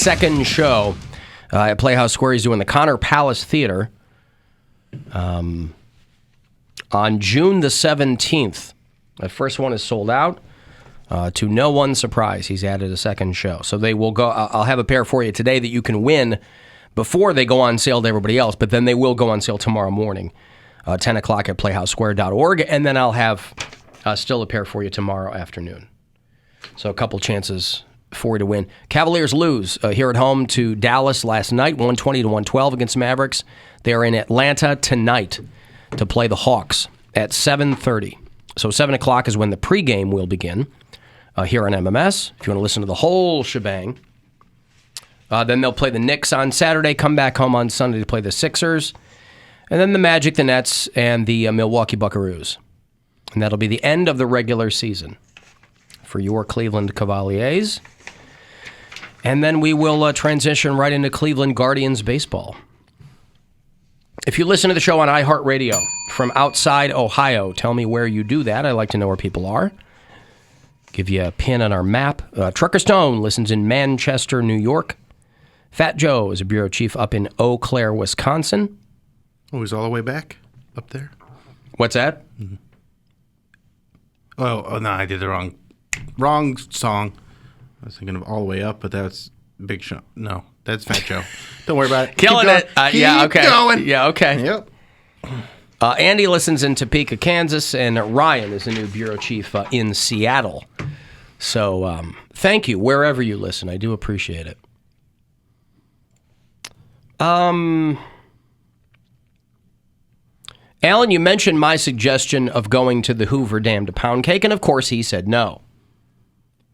second show at Playhouse Square. He's doing the Connor Palace Theater on June the 17th. The first one is sold out. To no one's surprise, he's added a second show. So they will go. I'll have a pair for you today that you can win before they go on sale to everybody else, but then they will go on sale tomorrow morning, 10 o'clock at playhousesquare.org, and then I'll have still a pair for you tomorrow afternoon. So a couple chances for you to win. Cavaliers lose here at home to Dallas last night, 120 to 112 against Mavericks. They are in Atlanta tonight to play the Hawks at 7:30. So 7 o'clock is when the pregame will begin. Here on MMS, if you want to listen to the whole shebang. Then they'll play the Knicks on Saturday, come back home on Sunday to play the Sixers, and then the Magic, the Nets, and the Milwaukee Buckaroos. And that'll be the end of the regular season for your Cleveland Cavaliers. And then we will transition right into Cleveland Guardians baseball. If you listen to the show on iHeartRadio from outside Ohio, tell me where you do that. I'd like to know where people are. Give you a pin on our map. Trucker Stone listens in Manchester, New York. Fat Joe is a bureau chief up in Eau Claire, Wisconsin. Oh, he's all the way back up there? What's that? Mm-hmm. Oh, no, I did the wrong song. I was thinking of All the Way Up, but that's Big Show. No, that's Fat Joe. Don't worry about it. Killing it. Yeah, okay. Going. Yeah, okay. Yep. Andy listens in Topeka, Kansas, and Ryan is the new bureau chief in Seattle. So thank you, wherever you listen. I do appreciate it. Alan, you mentioned my suggestion of going to the Hoover Dam to Poundcake, and of course he said no.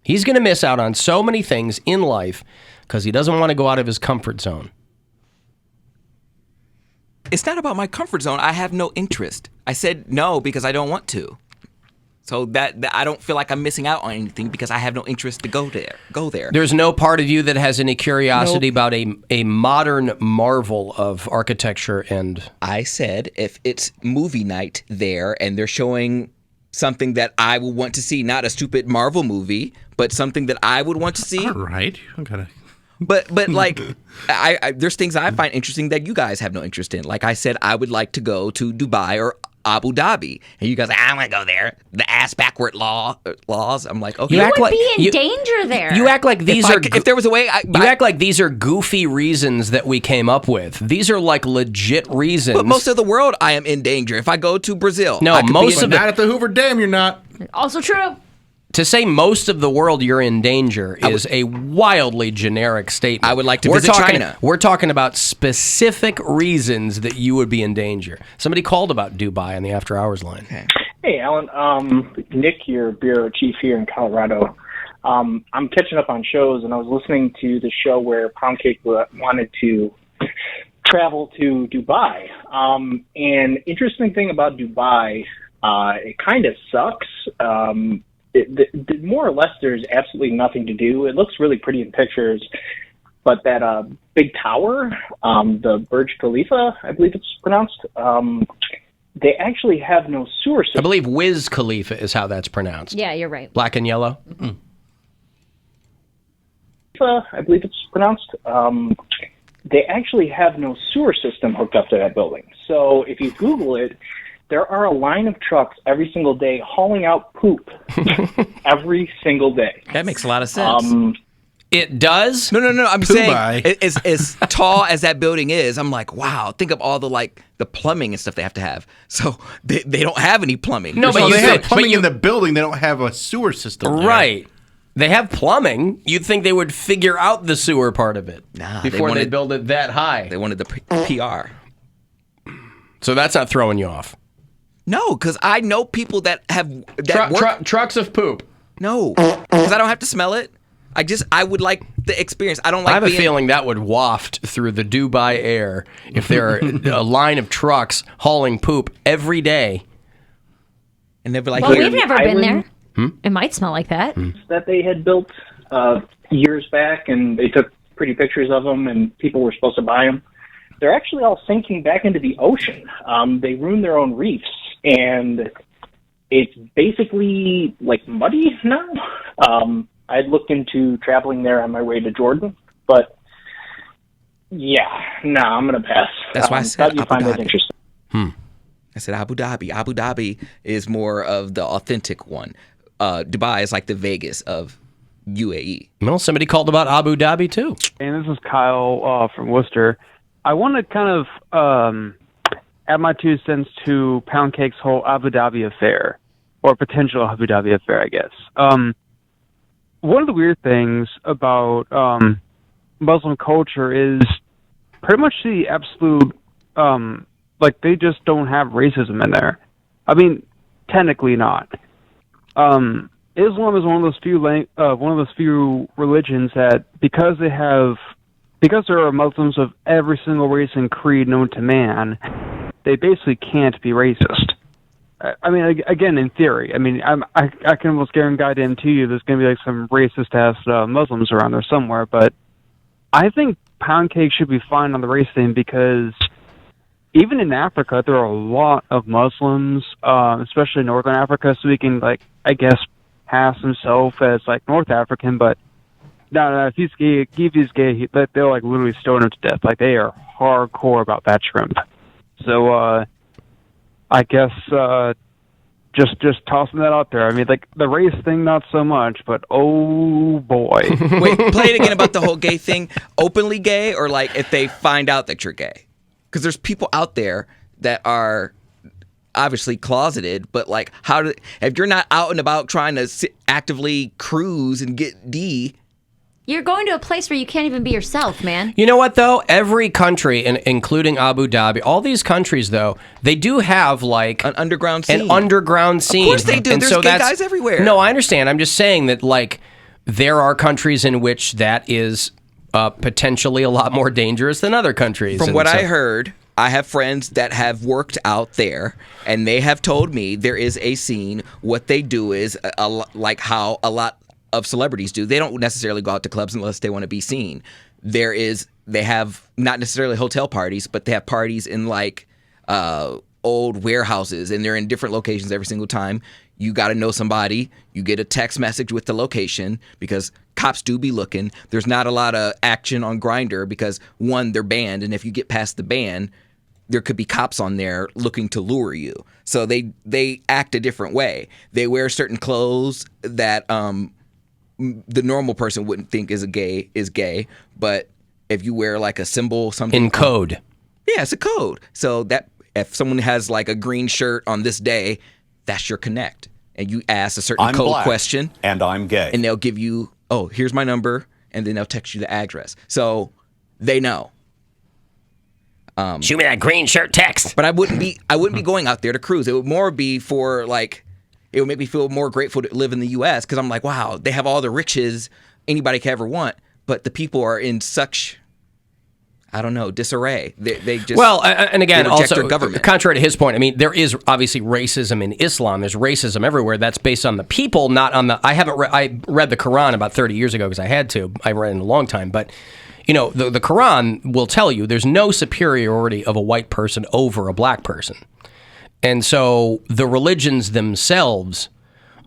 He's going to miss out on so many things in life because he doesn't want to go out of his comfort zone. It's not about my comfort zone. I have no interest. I said no because I don't want to. So that I don't feel like I'm missing out on anything because I have no interest to go there. There's no part of you that has any curiosity about a modern marvel of architecture and... I said if it's movie night there and they're showing something that I would want to see, not a stupid Marvel movie, but something that I would want to see. All right. You don't gotta... But like, I there's things I find interesting that you guys have no interest in. Like I said, I would like to go to Dubai or Abu Dhabi, and you guys, I want to go there. The ass backward laws. I'm like, okay, you would be in danger there. You act like these if there was a way, you act like these are goofy reasons that we came up with. These are like legit reasons. But most of the world, I am in danger. If I go to Brazil, no, most of it, not at the Hoover Dam. You're not. Also true. To say most of the world you're in danger is a wildly generic statement. I would like to visit China. We're talking about specific reasons that you would be in danger. Somebody called about Dubai on the After Hours line. Okay. Hey, Alan. Nick, your bureau chief here in Colorado. I'm catching up on shows, and I was listening to the show where Poundcake wanted to travel to Dubai. And interesting thing about Dubai, it kind of sucks. More or less, there's absolutely nothing to do. It looks really pretty in pictures, but that big tower, the Burj Khalifa, I believe it's pronounced, they actually have no sewer system. I believe Wiz Khalifa is how that's pronounced. Yeah, you're right. Black and yellow? Mm-hmm. I believe it's pronounced. They actually have no sewer system hooked up to that building. So if you Google it, there are a line of trucks every single day hauling out poop every single day. That makes a lot of sense. It does? No. I'm saying as tall as that building is, I'm like, wow. Think of all the plumbing and stuff they have to have. So they don't have any plumbing. No, but they have plumbing in the building. They don't have a sewer system. Right. They have plumbing. You'd think they would figure out the sewer part of it before they build it that high. They wanted the PR. So that's not throwing you off. No, because I know people that have trucks of poop. No, because I don't have to smell it. I would like the experience. I don't like. I have a feeling that would waft through the Dubai air if there are a line of trucks hauling poop every day. And they'd be like, well, we've never been there. Hmm? It might smell like that. That they had built years back, and they took pretty pictures of them, and people were supposed to buy them. They're actually all sinking back into the ocean. They ruined their own reefs, and it's basically like muddy now. I had looked into traveling there on my way to Jordan, but Yeah, no, I'm gonna pass. That's why I said Glad you Abu find that Dhabi. interesting. I said Abu Dhabi. Abu Dhabi is more of the authentic one. Dubai is like the Vegas of UAE. Well, somebody called about Abu Dhabi too. And this is Kyle from Worcester. I want to kind of add my 2 cents to Poundcake's whole Abu Dhabi affair, or potential Abu Dhabi affair, I guess. One of the weird things about Muslim culture is pretty much the absolute, like, they just don't have racism in there. I mean, technically not. Islam is one of those few religions that because there are Muslims of every single race and creed known to man, they basically can't be racist. I mean, again, in theory. I mean, I can almost guarantee you there's going to be like some racist-ass Muslims around there somewhere, but I think Poundcake should be fine on the race thing because even in Africa, there are a lot of Muslims, especially in Northern Africa, so he can, like, I guess, pass himself as, like, North African, but no, if he's gay, they'll, like, literally stone him to death. Like, they are hardcore about that shrimp. So, I guess, just tossing that out there. I mean, like, the race thing, not so much, but oh boy. Wait, play it again about the whole gay thing. Openly gay, or like if they find out that you're gay? Because there's people out there that are obviously closeted, but like, if you're not out and about trying to actively cruise and get D, You're going to a place where you can't even be yourself, man. You know what, though? Every country, including Abu Dhabi, all these countries, though, they do have, like... an underground scene. An underground scene. Of course they do. And There's gay guys everywhere. No, I understand. I'm just saying that, like, there are countries in which that is potentially a lot more dangerous than other countries. From what I heard, I have friends that have worked out there, and they have told me there is a scene. What they do is, like how a lot of celebrities do. They don't necessarily go out to clubs unless they want to be seen. They have not necessarily hotel parties, but they have parties in like old warehouses, and they're in different locations every single time. You got to know somebody. You get a text message with the location because cops do be looking. There's not a lot of action on Grindr because, one, they're banned, and if you get past the ban, there could be cops on there looking to lure you. So they act a different way. They wear certain clothes that the normal person wouldn't think is gay, but if you wear like a symbol, something in code. Yeah, it's a code. So that if someone has like a green shirt on this day, that's your connect. And you ask a certain code black, question. And I'm gay. And they'll give you, oh, here's my number, and then they'll text you the address. So they know. Shoot me that green shirt text. But I wouldn't be going out there to cruise. It would more be for like, it would make me feel more grateful to live in the U.S. because I'm like, wow, they have all the riches anybody could ever want, but the people are in such, I don't know, disarray. They just and again, they reject also their government. Contrary to his point, I mean, there is obviously racism in Islam. There's racism everywhere. That's based on the people, not on the. I read the Quran about 30 years ago because I had to. I read it in a long time, but. You know, the Quran will tell you there's no superiority of a white person over a black person. And so the religions themselves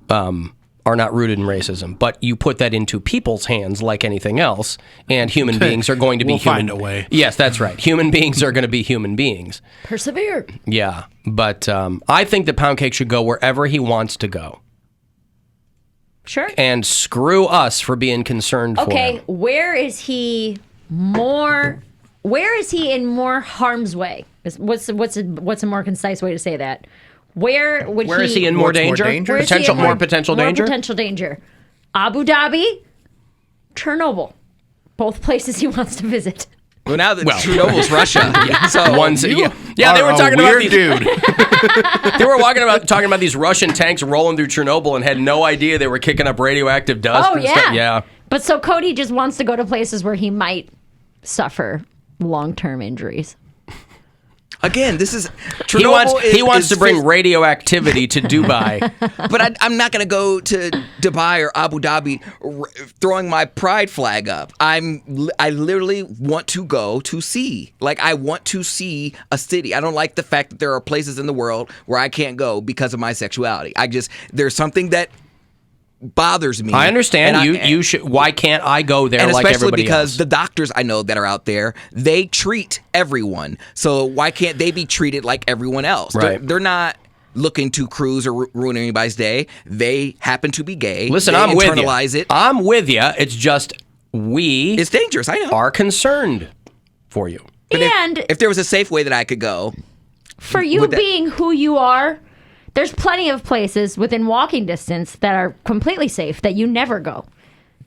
are not rooted in racism. But you put that into people's hands like anything else, and human beings are going to be We'll human. find a way. Yes, that's right. Human beings are going to be human beings. Persevere. Yeah. But I think that Poundcake should go wherever he wants to go. Sure. And screw us for being concerned for him. Okay, where is he in more harm's way? What's a more concise way to say that? Where is he in more danger? danger? Where is he in More potential danger? More potential danger. Abu Dhabi, Chernobyl. Both places he wants to visit. Well, now that Chernobyl's Russia. So they were talking about these dude. They were talking about these Russian tanks rolling through Chernobyl and had no idea they were kicking up radioactive dust. Oh, and yeah. stuff. Yeah. But so Cody just wants to go to places where he might suffer long-term injuries. Again, this is He wants to bring radioactivity to Dubai. But I'm not going to go to Dubai or Abu Dhabi throwing my pride flag up. I literally want to go to see. Like, I want to see a city. I don't like the fact that there are places in the world where I can't go because of my sexuality. There's something that bothers me. I understand. And You should. Why can't I go there and like especially everybody because else? the doctors I know that are out there, they treat everyone. So why can't they be treated like everyone else? Right. They're not looking to cruise or ruin anybody's day. They happen to be gay. Listen, they I'm with you. internalize it. I'm with you. It's just It's dangerous. I know. are concerned for you. And If there was a safe way that I could go, for you would that- being who you are, there's plenty of places within walking distance that are completely safe that you never go.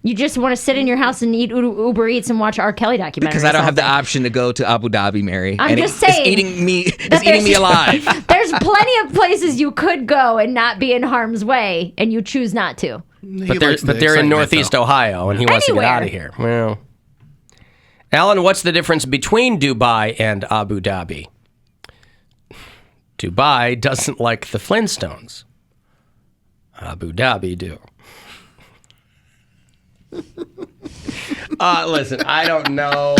You just want to sit in your house and eat Uber Eats and watch R. Kelly documentaries. because I don't have the all day. option to go to Abu Dhabi, Mary. I'm and just it's saying eating me. that It's eating me there's- alive. There's plenty of places you could go and not be in harm's way, and you choose not to. But they're in Northeast Ohio, and he wants to get Anywhere. out of here. Well, Alan, what's the difference between Dubai and Abu Dhabi? Dubai doesn't like the Flintstones. Abu Dhabi do. Listen, I don't know.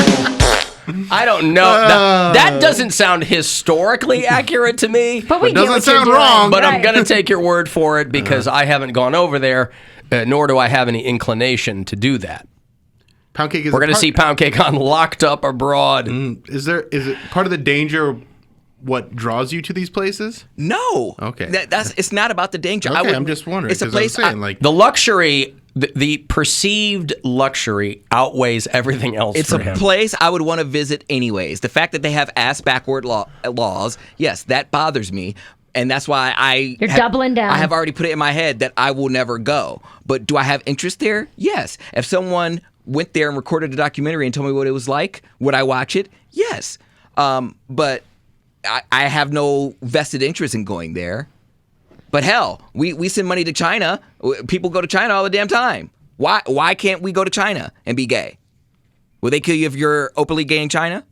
That doesn't sound historically accurate to me. But we It get doesn't what you're sound doing, wrong. But I'm right. going to take your word for it because I haven't gone over there, nor do I have any inclination to do that. Poundcake is We're going to see Poundcake on Locked Up Abroad. Is it part of the danger? What draws you to these places? No. Okay. It's not about the danger. Okay, I'm just wondering. It's a 'cause I was place. saying, like, The luxury, the perceived luxury outweighs everything else It's for a him. place I would want to visit anyways. The fact that they have ass backward laws, yes, that bothers me. And that's why You're doubling down. I have already put it in my head that I will never go. But do I have interest there? Yes. If someone went there and recorded a documentary and told me what it was like, would I watch it? Yes. But I have no vested interest in going there. But hell, we send money to China. People go to China all the damn time. Why can't we go to China and be gay? Will they kill you if you're openly gay in China?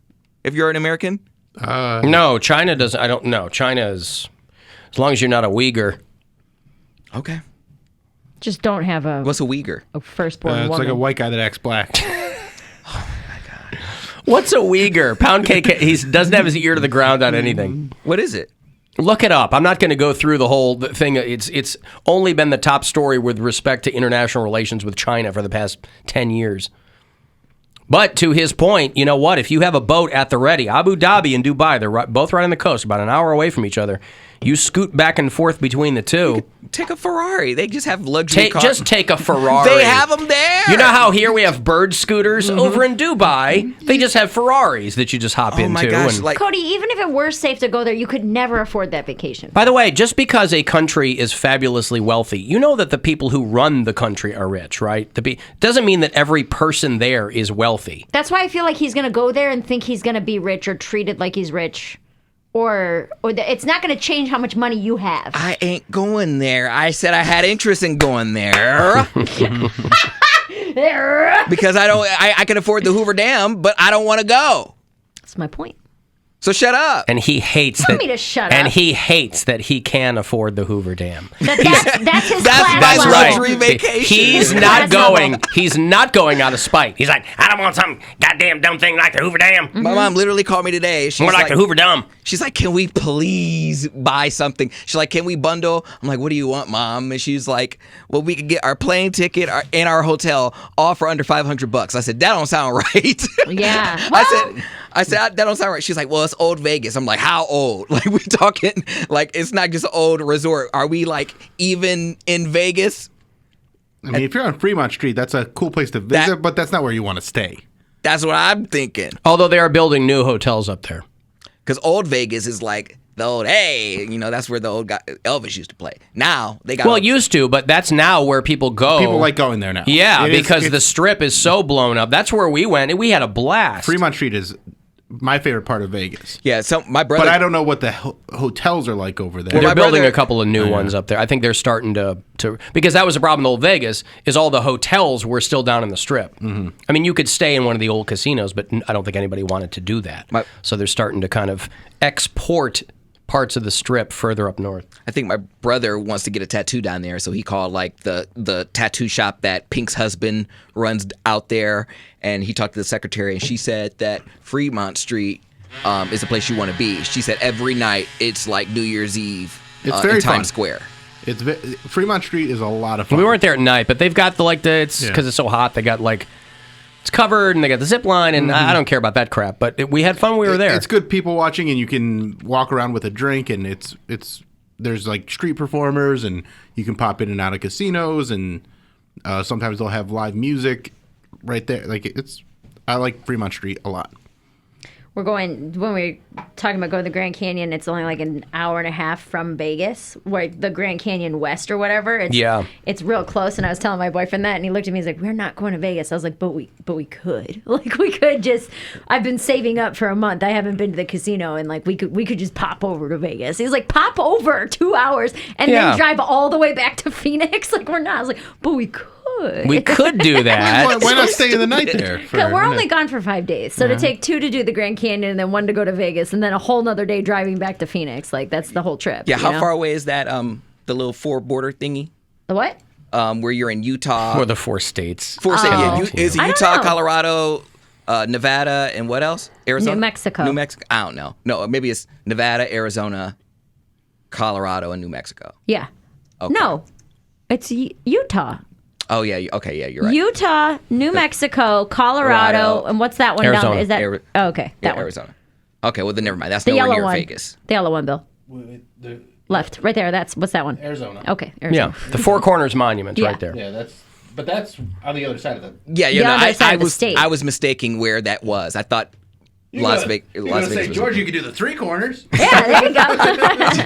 If you're an American? No, China doesn't. I don't know. China is, as long as you're not a Uyghur. Okay. Just don't have What's a Uyghur? a firstborn it's woman. like a white guy that acts black. What's a Uyghur? Poundcake, he doesn't have his ear to the ground on anything. What is it? Look it up. I'm not going to go through the whole thing. It's only been the top story with respect to international relations with China for the past 10 years. But to his point, you know what? If you have a boat at the ready, Abu Dhabi and Dubai, they're both right on the coast, about an hour away from each other. You scoot back and forth between the two. Take a Ferrari. They just have luxury cars. Just take a Ferrari. They have them there. You know how here we have bird scooters? Over in Dubai, they just have Ferraris that you just hop into. Oh my gosh! and- Like Cody, even if it were safe to go there, you could never afford that vacation. By the way, just because a country is fabulously wealthy, you know that the people who run the country are rich, right? Doesn't mean that every person there is wealthy. That's why I feel like he's going to go there and think he's going to be rich or treated like he's rich. Or it's not going to change how much money you have. I ain't going there. I said I had interest in going there because I can afford the Hoover Dam, but I don't want to go. That's my point. So shut up. And he hates Tell that. me to shut and up. he hates that he can afford the Hoover Dam. That's his That's class level. luxury vacation. He's His not class going. level. He's not going out of spite. He's like, I don't want some goddamn dumb thing like the Hoover Dam. My mom literally called me today. She's More like the Hoover Dam. She's like, can we please buy something? She's like, can we bundle? I'm like, what do you want, Mom? And she's like, well, we could get our plane ticket and our hotel all for under $500. I said, that don't sound right. Yeah. I said, that don't sound right. She's like, well, it's old Vegas. I'm like, how old? Like, we talking, like, it's not just an old resort. Are we, like, even in Vegas? I mean, if you're on Fremont Street, that's a cool place to visit, but that's not where you want to stay. That's what I'm thinking. Although they are building new hotels up there. Because old Vegas is like the old, hey, that's where the old guy Elvis used to play. Now they got. Well, it used to, but that's now where people go. People like going there now. Yeah, It is- because the it's- Strip is so blown up. That's where we went, and we had a blast. Fremont Street is my favorite part of Vegas. Yeah, so my brother. But I don't know what the hotels are like over there. They're my building brother- a couple of new ones up there. I think they're starting to because that was the problem in old Vegas is all the hotels were still down in the Strip. Mm-hmm. I mean, you could stay in one of the old casinos, but I don't think anybody wanted to do that. So they're starting to kind of export parts of the Strip further up north. I think my brother wants to get a tattoo down there, so he called like the tattoo shop that Pink's husband runs out there, and he talked to the secretary, and she said that Fremont Street is a place you want to be. She said every night it's like New Year's Eve It's very in fun. Times Square. Fremont Street is a lot of fun. We weren't there at night, but they've got it's because it's so hot. They got it's covered, and they got the zip line, and I don't care about that crap. But we had fun when we were there. It's good people watching, and you can walk around with a drink, and there's like street performers, and you can pop in and out of casinos, and sometimes they'll have live music right there. I like Fremont Street a lot. When we're talking about going to the Grand Canyon, it's only like an hour and a half from Vegas, where the Grand Canyon West or whatever. It's real close. And I was telling my boyfriend that, and he looked at me. He's like, "We're not going to Vegas." I was like, "But we could. Like, we could just. I've been saving up for a month. I haven't been to the casino, and like we could just pop over to Vegas." He's like, "Pop over 2 hours and then drive all the way back to Phoenix." Like, we're not. I was like, "But we could." We could do that. Why not stay the night there? We're only gone for 5 days. So to take 2 to do the Grand Canyon and then 1 to go to Vegas and then a whole nother day driving back to Phoenix, like that's the whole trip. Yeah, how far away is that, the little 4 border thingy? The what? Where you're in Utah. Or the 4 states. 4 states, yeah. Is it I don't Utah, know. Colorado, Nevada, and what else? Arizona? New Mexico. New Mexico? I don't know. No, maybe it's Nevada, Arizona, Colorado, and New Mexico. Yeah. Okay. No, it's Utah. Oh, yeah. Okay, yeah, you're right. Utah, New Mexico, Colorado, and what's that one down Arizona. there? Is that? Okay, that one. Arizona. Okay, well, then never mind. That's The nowhere yellow near one. Vegas. The yellow one, Bill. Left, right there. What's that one? Arizona. Okay, Arizona. Yeah, the Four Corners Monument Yeah. right there. Yeah, that's on the other side of the. Yeah, The other side of the state. I was mistaking where that was. I thought Las Vegas. Las Vegas was. George, you could do the 3 corners. Yeah, there you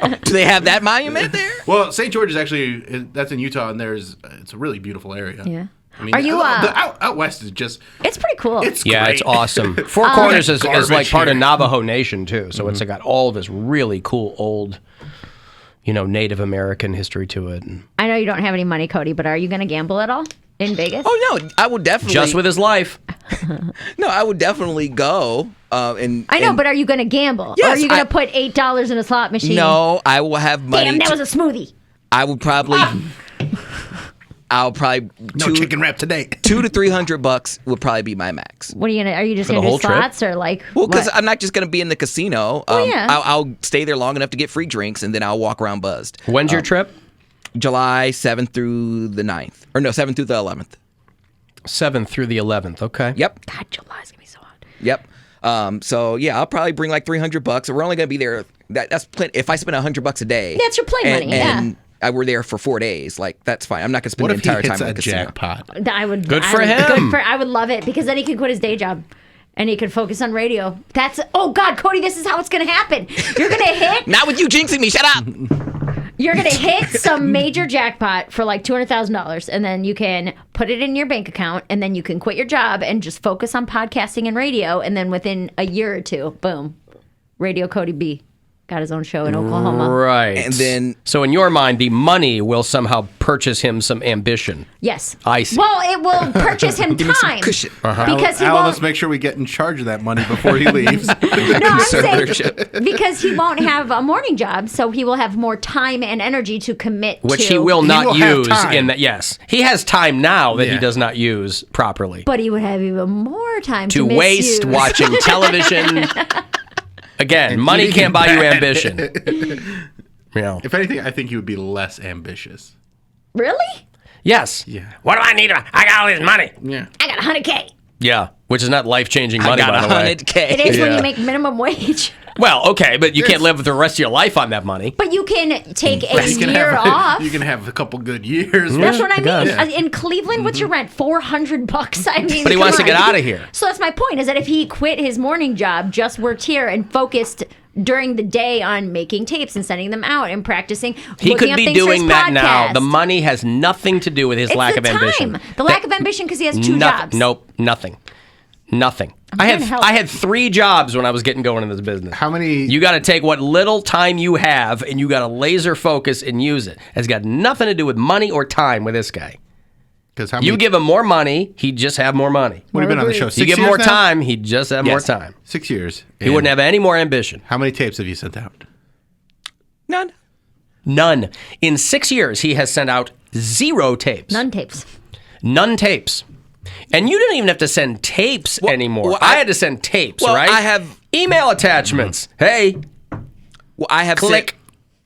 go. Do they have that monument there? Well, St. George is actually that's in Utah, and it's a really beautiful area. Yeah. I mean, Are you, out west is just It's pretty cool. it's Yeah, great. it's awesome. Four Corners is Garbage like part of here. Navajo Nation too, so it's got all this really cool old, Native American history to it. And I know you don't have any money, Cody, but are you going to gamble at all in Vegas? Oh no, I would definitely. just with his life. No, I would definitely go. I know, but are you going to gamble? Yes, or are you going to put $8 in a slot machine? No, I will have money. Damn, that was a smoothie. I would probably. I'll probably No chicken wrap today. $200 to $300 would probably be my max. What are you gonna? Are you just For the gonna do whole trip? slots or like? Well, because what? I'm not just going to be in the casino. yeah. I'll stay there long enough to get free drinks, and then I'll walk around buzzed. When's your trip? July 7th through the 9th. Or no, 7th through the 11th. 7th through the 11th. Okay. Yep. God, July's gonna be so hot. Yep. So yeah, I'll probably bring like $300. We're only going to be there. That's plenty. If I spend $100 a day, That's your play money, And we're there for 4 days. Like that's fine. I'm not going to spend What the if he entire hits time in a the casino. jackpot? I would. Good I for would- him. I would love it because then he could quit his day job. And he could focus on radio. Oh God, Cody, this is how it's gonna happen. You're gonna hit. Not with you jinxing me. Shut up. You're gonna hit some major jackpot for like $200,000, and then you can put it in your bank account, and then you can quit your job and just focus on podcasting and radio. And then within a year or two, boom, Radio Cody B got his own show in Oklahoma. Right. And then- so in your mind, the money will somehow purchase him some ambition. Yes. I see. Well, it will purchase him Give me some time cushion. because he Alan, won't. let's make sure we get in charge of that money before he leaves. No, I'm saying Conservatorship. because he won't have a morning job, so he will have more time and energy to commit Which to. he will not will have use time. in that. Yes, he has time now that he Yeah. does not use properly But he would have even more time to waste misuse. watching television. Again, money can't buy you ambition. If anything, I think he would be less ambitious. Really? Yes. Yeah. What do I need? I got all this money. Yeah. I got $100K. Yeah, which is not life-changing I money, got by the way. $100K. It is when Yeah. you make minimum wage. Well, okay, but you can't live the rest of your life on that money. But you can take a You can year have, off. You can have a couple good years. That's what I mean. Yeah. In Cleveland, what's your rent? $400. I mean, But he wants to come get on. out of here. So that's my point. Is that if he quit his morning job, just worked here, and focused during the day on making tapes and sending them out and practicing, He looking could up be things for his doing that now. podcast. The money has nothing to do with his It's lack the of ambition. time. The lack of ambition because he has two Nothing. jobs. Nope, nothing. Nothing. trying to help. I had 3 jobs when I was getting going in this business. How many? You got to take what little time you have and you got to laser focus and use it. It's got nothing to do with money or time with this guy. Because how many? You give him more money, he'd just have more money. What have you been on the show? 6 You give him years more now? time, he'd just have more Yes. time. 6 years. He wouldn't have any more ambition. How many tapes have you sent out? None. None. In 6 years, he has sent out 0 tapes. None tapes. None tapes. And you didn't even have to send tapes anymore. well, I had to send tapes, well, right? I have- email attachments. Hey, Well, I have click.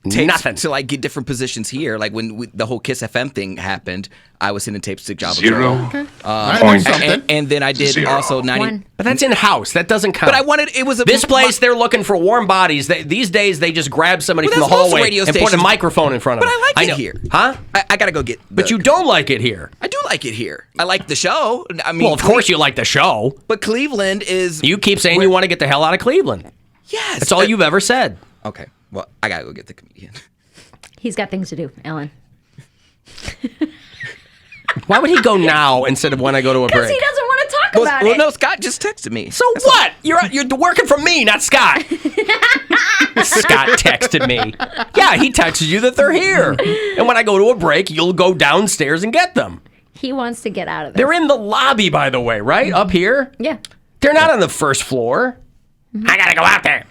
tapes Nothing. to like get different positions here. Like when the whole Kiss FM thing happened, I was sending tapes to Java. Zero. And then I did also 90. One. But that's in house. That doesn't count. But I wanted it was a This place, they're looking for warm bodies. These days, they just grab somebody Well, from the that's most hallway radio and put a stations. microphone in front of But them. I like it know. here. Huh? I gotta go get. But you don't like it here. I do like it here. I like the show. I mean, Well, of course you like the show. But Cleveland is. You keep saying you want to get the hell out of Cleveland. Yes. That's all you've ever said. Okay. Well, I gotta go get the comedian. He's got things to do, Alan. Why would he go now instead of when I go to a Because break? he doesn't want to talk about Well, it. no, Scott just texted me. So what? You're working for me, not Scott. Scott texted me. Yeah, he texted you that they're here. And when I go to a break, you'll go downstairs and get them. He wants to get out of there. They're in the lobby, by the way, right? Up here? Yeah. They're not on the first floor. I gotta go out there.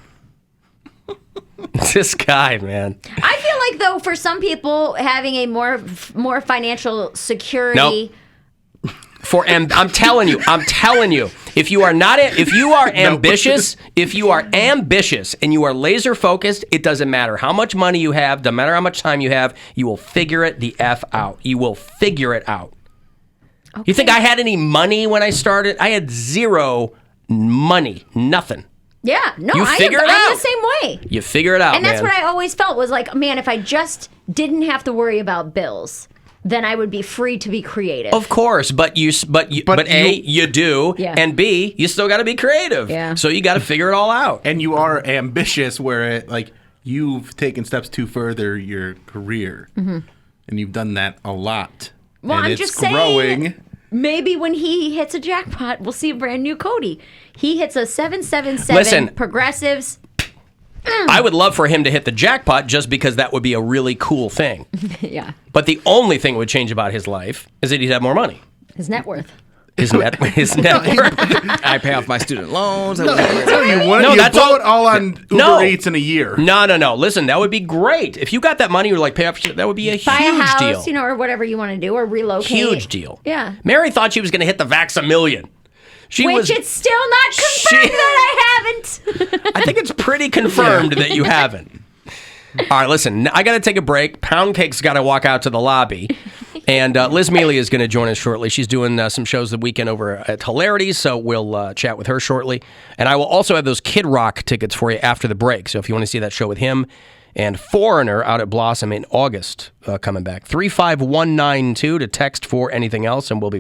This guy, man. I feel like though, for some people, having a more financial security. Nope. I'm telling you, if you are ambitious and you are laser focused, it doesn't matter how much money you have, doesn't matter how much time you have, you will figure it the F out. You will figure it out. Okay. You think I had any money when I started? I had zero money, nothing. Yeah, no, You figure it I'm out. the same way. You figure it out, And that's man. what I always felt was like, man, if I just didn't have to worry about bills, then I would be free to be creative. Of course, but you do, Yeah. and B, you still got to be creative. Yeah. So you got to figure it all out. And you are ambitious, where you've taken steps to further your career, and you've done that a lot. Well, and I'm it's just saying, growing. maybe when he hits a jackpot, we'll see a brand new Cody. He hits a 777 Listen. progressives. I would love for him to hit the jackpot just because that would be a really cool thing. Yeah, But the only thing that would change about his life is that he'd have more money. his net worth. His net worth. I pay off my student loans. You No, that's that's blow all- it all on Uber No. Eats in a year. No. Listen, that would be great. If you got that money, you were like, pay off, that would be a Buy huge a house, deal. or whatever you want to do, or relocate. Huge deal. Yeah. Mary thought she was going to hit the Vax-A-Million. Which it's still not confirmed that I haven't. I think it's pretty confirmed that you haven't. All right, listen, I got to take a break. Poundcake's got to walk out to the lobby. And Liz Mealy is going to join us shortly. She's doing some shows the weekend over at Hilarities, so we'll chat with her shortly. And I will also have those Kid Rock tickets for you after the break. So if you want to see that show with him and Foreigner out at Blossom in August coming back. 35192 to text for anything else, and we'll be